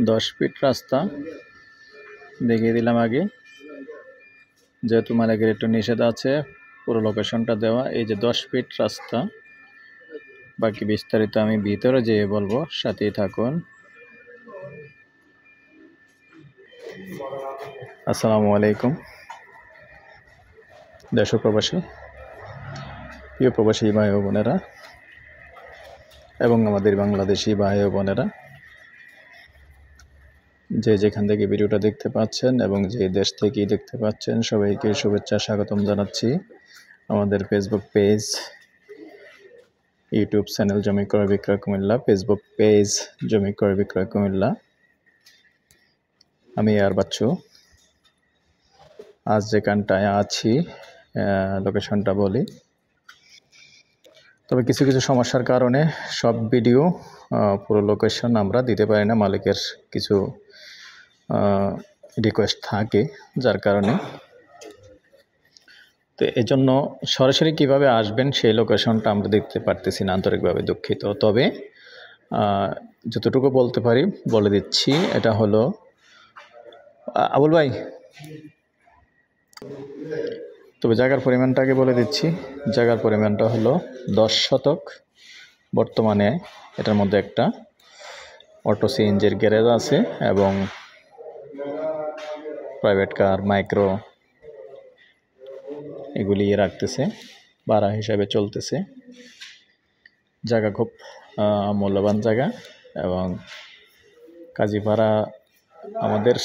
10 fit রাস্তা দেখিয়ে দিলাম আগে, যেহেতু মালিকের একটু নিষেধ আছে পুরো লোকেশনটা দেওয়া। এই যে 10 ফিট রাস্তা, বাকি বিস্তারিত আমি ভিতরে যেয়ে বলবো, সাথেই থাকুন। আসসালামু আলাইকুম দেশ প্রবাসী, প্রিয় প্রবাসী ভাই ও বোনেরা এবং আমাদের বাংলাদেশি ভাই ও বোনেরা, যে যেখান থেকে ভিডিওটা দেখতে পাচ্ছেন এবং যে দেশ থেকেই দেখতে পাচ্ছেন, সবাইকে শুভেচ্ছা স্বাগতম জানাচ্ছি। আমাদের ফেসবুক পেজ, ইউটিউব চ্যানেল জমি ক্রয় বিক্রয় কুমিল্লা, ফেসবুক পেজ জমি ক্রয় বিক্রয় কুমিল্লা। আমি আর বাচ্চু আজ যেখানটায় আছি লোকেশনটা বলি, তবে কিছু কিছু সমস্যার কারণে সব ভিডিও পুরো লোকেশন আমরা দিতে পারি না। মালিকের কিছু রিকোয়েস্ট থাকে, যার কারণে তো এই জন্য সরাসরি কিভাবে আসবেন সেই লোকেশনটা আমরা দেখতে পারতেছি না, আন্তরিকভাবে দুঃখিত। তবে যতটুকু বলতে পারি বলে দিচ্ছি। এটা হলো আবুল ভাই, তবে জায়গার পরিমাণটাকে বলে দিচ্ছি। জায়গার পরিমাণটা হলো 10 শতক। বর্তমানে এটার মধ্যে একটা অটো সিএনজির গ্যারেজ আছে এবং প্রাইভেট কার, মাইক্রো এগুলি রাখতেছে, ভাড়া হিসাবে চলতেছে। জায়গা খুব মূল্যবান জায়গা এবং কাজীপাড়া, আমাদের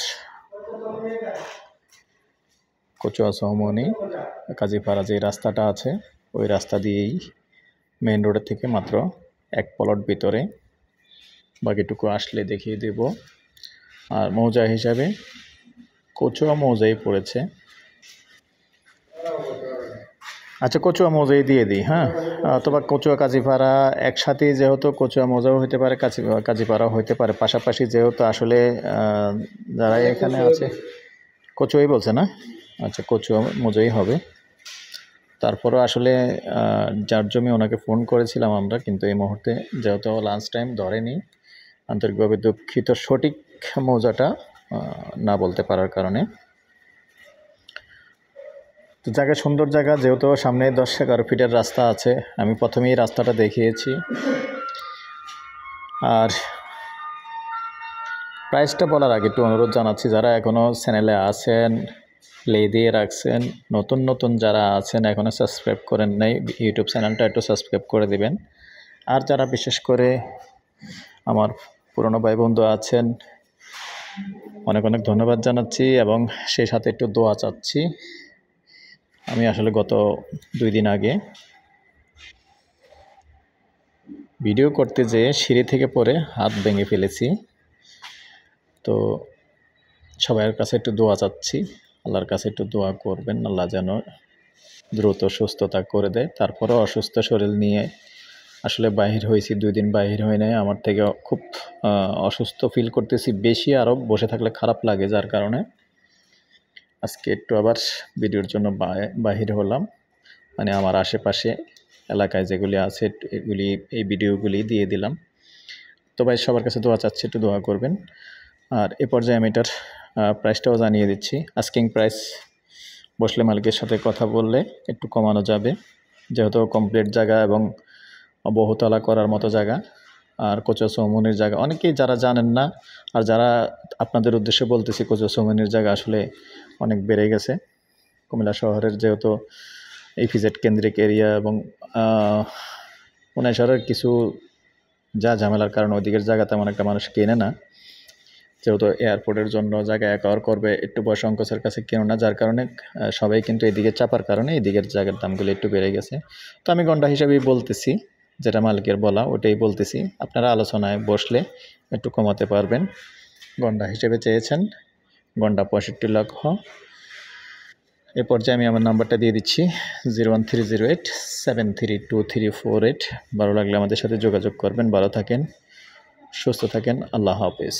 কচুয়া চৌমনি কাজীপাড়া যে রাস্তাটা আছে, ওই রাস্তা দিয়েই মেইন রোডের থেকে মাত্র 1 প্লট ভিতরে, বাকিটুকু আসলে দেখিয়ে দেব। আর মৌজা হিসাবে কচুয়া মৌজাই পড়েছে। আচ্ছা, কচুয়া মৌজাই দিয়ে দিই। হ্যাঁ, অথবা কচুয়া কাজীপাড়া একসাথে, যেহেতু কচুয়া মৌজাও হইতে পারে, কাজীপাড়াও হইতে পারে, পাশাপাশি যেহেতু আসলে যারা এখানে আছে কচুয়াই বলছে না। আচ্ছা, কচুয়া মৌজাই হবে। তারপরও আসলে যার জমি ওনাকে ফোন করেছিলাম আমরা, কিন্তু এই মুহূর্তে যেহেতু লাঞ্চ টাইম ধরেনি, আন্তরিকভাবে দুঃখিত সঠিক মৌজাটা না বলতে পারার কারণে। তো জায়গা সুন্দর জায়গা, যেহেতু সামনে 10-11 ফিটের রাস্তা আছে। আমি প্রথমেই রাস্তাটা দেখিয়েছি। আর প্রাইসটা বলার আগে একটু অনুরোধ জানাচ্ছি, যারা এখনও চ্যানেলে আছেন প্লে দিয়ে রাখছেন, নতুন নতুন যারা আছেন এখনও সাবস্ক্রাইব করেন নাই, ইউটিউব চ্যানেলটা একটু সাবস্ক্রাইব করে দিবেন। আর যারা বিশেষ করে আমার পুরনো ভাই বন্ধু আছেন, অনেক অনেক ধন্যবাদ জানাচ্ছি এবং সেই সাথে একটু দোয়া চাচ্ছি। আমি আসলে গত 2 দিন আগে ভিডিও করতে যেয়ে সিঁড়ি থেকে পড়ে হাত ভেঙে ফেলেছি। তো সবার কাছে একটু দোয়া চাচ্ছি, আল্লাহর কাছে একটু দোয়া করবেন, আল্লাহ যেন দ্রুত সুস্থতা করে দেয়। তারপরেও অসুস্থ শরীর নিয়ে আসলে বাহির হয়েছি, 2 দিন বাহির হয়ে নাই। আমার থেকে খুব অসুস্থ ফিল করতেছি বেশি, আরও বসে থাকলে খারাপ লাগে, যার কারণে আজকে একটু আবার ভিডিওর জন্য বাহির হলাম। মানে আমার আশেপাশে এলাকায় যেগুলি আছে এগুলি, এই ভিডিওগুলি দিয়ে দিলাম। তো ভাই, সবার কাছে দোয়া চাচ্ছি, একটু দোয়া করবেন। আর এ পর্যায়ে আমি এটার প্রাইসটাও জানিয়ে দিচ্ছি। আস্কিং প্রাইস বসলে মালিকের সাথে কথা বললে একটু কমানো যাবে, যেহেতু কমপ্লিট জায়গা এবং বহুতলা করার মতো জায়গা। আর কচুয়া চৌমনির জায়গা অনেকেই যারা জানেন না, আর যারা আপনাদের উদ্দেশ্যে বলতেছি, কচুয়া চৌমনির জায়গা আসলে অনেক বেড়ে গেছে। কুমিল্লা শহরের যেহেতু ইপিজেড কেন্দ্রিক এরিয়া এবং পুনে শহরের কিছু ঝামেলার কারণে ওইদিকের জায়গা তেমন একটা মানুষ কেনে না, যেহেতু এয়ারপোর্টের জন্য জায়গা অ্যাকোয়ার করবে, একটু বড় সংকোচের কাছে কেন না, যার কারণে সবাই কিন্তু এদিকে চাপার কারণে এদিকের জায়গার দামগুলো একটু বেড়ে গেছে। তো আমি গন্ডা হিসাবেই বলতেছি, যেটা মালিকের বলা ওটাই বলতেছি। আপনারা আলোচনায় বসলে একটু কমাতে পারবেন। গন্ডা হিসেবে চেয়েছেন, গন্ডা 65 লক্ষ। এ পর্যায়ে আমি আমার নাম্বারটা দিয়ে দিচ্ছি, 01308732348। ভালো লাগলে আমাদের সাথে যোগাযোগ করবেন। ভালো থাকেন, সুস্থ থাকেন, আল্লাহ হাফেজ।